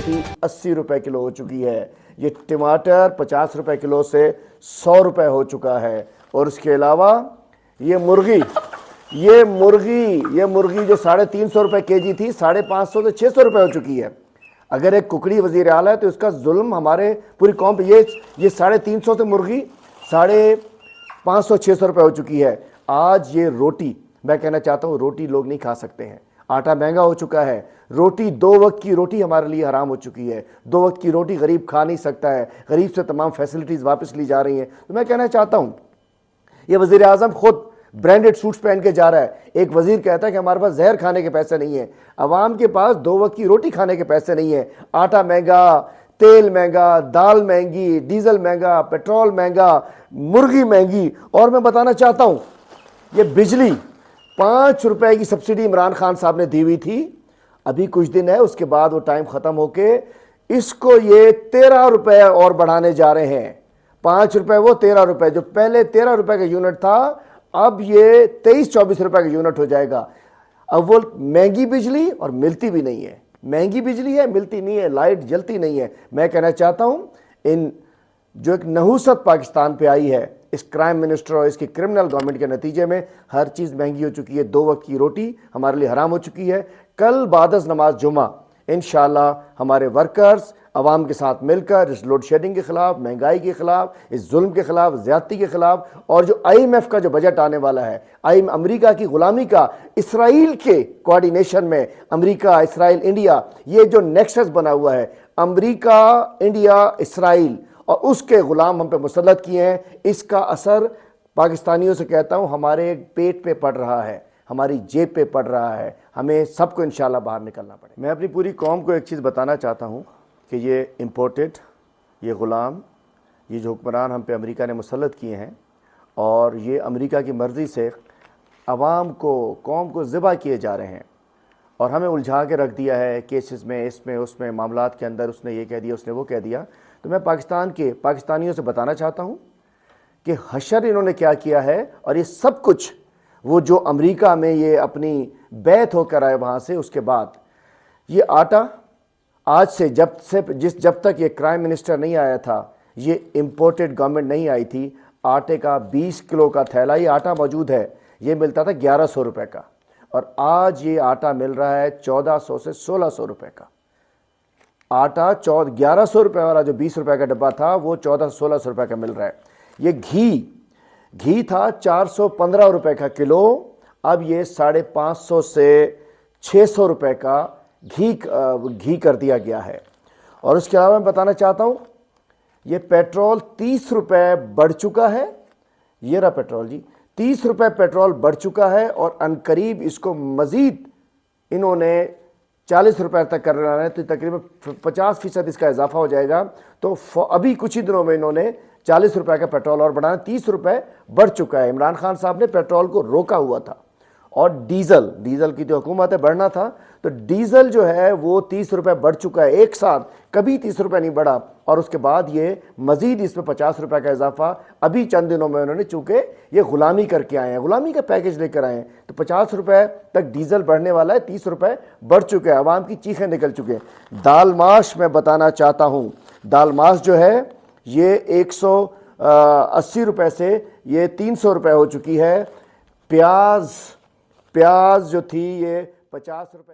थी 80 रुपए किलो हो चुकी है। ये टमाटर 50 रुपए किलो से 100 रुपए हो चुका है। और उसके अलावा ये मुर्गी जो 350 रुपए केजी थी 550 से 600 रुपए हो चुकी है। अगर एक कुकड़ी वजीर आला है तो इसका जुल्म हमारे पूरी कौम पे, ये 350 से मुर्गी 550 600 रुपए हो चुकी है। आज ये रोटी, मैं कहना चाहता हूँ, रोटी लोग नहीं खा सकते हैं। आटा महंगा हो चुका है। रोटी, 2 वक्त की रोटी हमारे लिए हराम हो चुकी है। 2 वक्त की रोटी गरीब खा नहीं सकता है। गरीब से तमाम फैसिलिटीज वापस ली जा रही हैं। तो मैं कहना चाहता हूँ, ये वजीर आजम खुद ब्रांडेड सूट्स पहन के जा रहा है। एक वजीर कहता है कि हमारे पास जहर खाने के पैसे नहीं है। अवाम के पास 2 वक्त की रोटी खाने के पैसे नहीं है। आटा महंगा, तेल महंगा, दाल महंगी, डीजल महंगा, पेट्रोल महंगा, मुर्गी महंगी। और मैं बताना चाहता हूं, ये बिजली 5 रुपए की सब्सिडी इमरान खान साहब ने दी हुई थी, अभी कुछ दिन है, उसके बाद वो टाइम खत्म होके इसको ये 13 रुपए और बढ़ाने जा रहे हैं। 5 रुपए वो 13 रुपए, जो पहले 13 रुपए का यूनिट था अब ये 23-24 रुपए का यूनिट हो जाएगा। अब वो महंगी बिजली और मिलती भी नहीं है। महंगी बिजली है, मिलती नहीं है, लाइट जलती नहीं है। मैं कहना चाहता हूं, इन जो एक नहुसत पाकिस्तान पे आई है इस क्राइम मिनिस्टर और इसकी क्रिमिनल गवर्नमेंट के नतीजे में, हर चीज महंगी हो चुकी है। 2 वक्त की रोटी हमारे लिए हराम हो चुकी है। कल बादस नमाज जुमा इंशाअल्लाह हमारे वर्कर्स अवाम के साथ मिलकर इस लोड शेडिंग के खिलाफ, महंगाई के खिलाफ, इस जुल्म के खिलाफ, ज्यादती के खिलाफ, और जो IMF का जो बजट आने वाला है, अमेरिका की गुलामी का इसराइल के कोऑर्डिनेशन में, अमेरिका, इसराइल, इंडिया, ये जो नेक्सस बना हुआ है, अमेरिका, इंडिया, इसराइल, और उसके गुलाम हम पे मुसल्लत किए हैं, इसका असर पाकिस्तानियों से कहता हूं हमारे पेट पे पड़ रहा है, हमारी जेब पे पड़ रहा है। हमें सबको इंशाल्लाह बाहर निकलना पड़े। मैं अपनी पूरी कौम को एक चीज़ बताना चाहता हूं कि ये इम्पोर्टेड, ये ग़ुलाम, ये जो हुक्मरान हम पे अमेरिका ने मुसल्लत किए हैं, और ये अमेरिका की मर्ज़ी से अवाम को, कौम को ज़िबा किए जा रहे हैं, और हमें उलझा के रख दिया है केसेस में, इसमें उसमें, मामलात के अंदर। उसने ये कह दिया, उसने वो कह दिया। तो मैं पाकिस्तानियों से बताना चाहता हूँ कि हशर इन्होंने क्या किया है, और ये सब कुछ वो जो अमेरिका में ये अपनी बैत होकर आए वहाँ से, उसके बाद ये आटा आज से जब तक ये क्राइम मिनिस्टर नहीं आया था, ये इम्पोर्टेड गवर्नमेंट नहीं आई थी, आटे का 20 किलो का थैला, ये आटा मौजूद है, ये मिलता था 1100 रुपए का, और आज ये आटा मिल रहा है 1400 से 1600 रुपए का। आटा 1100 रुपए वाला जो 20 रुपए का डब्बा था वो 1400-1600 रुपए का मिल रहा है। ये घी था 415 रुपए का किलो, अब ये 550 से 600 रुपए का घी कर दिया गया है। और उसके अलावा मैं बताना चाहता हूं, ये पेट्रोल 30 रुपए बढ़ चुका है। ये रहा पेट्रोल जी, 30 रुपए पेट्रोल बढ़ चुका है, और अनकरीब इसको मजीद इन्होंने 40 रुपए तक कर रहा है, तो तकरीबन 50% इसका इजाफा हो जाएगा। तो अभी कुछ ही दिनों में इन्होंने 40 रुपए का पेट्रोल और बढ़ाना, 30 रुपए बढ़ चुका है। इमरान खान साहब ने पेट्रोल को रोका हुआ था, और डीजल की तो हुकूमत है, बढ़ना था, तो डीजल जो है वो 30 रुपए बढ़ चुका है एक साथ, कभी 30 रुपए नहीं बढ़ा। और उसके बाद ये मजीद इसमें 50 रुपए का इजाफा अभी चंद दिनों में उन्होंने, चूंकि ये गुलामी करके आए हैं, गुलामी का पैकेज लेकर आए हैं, तो 50 रुपए तक डीजल बढ़ने वाला है, 30 रुपए बढ़ चुके हैं, आवाम की चीखें निकल चुके हैं। दाल माश मैं बताना चाहता हूँ, दाल माश जो है ये 180 रुपए से ये 300 रुपए हो चुकी है। प्याज जो थी ये 50 रुपए।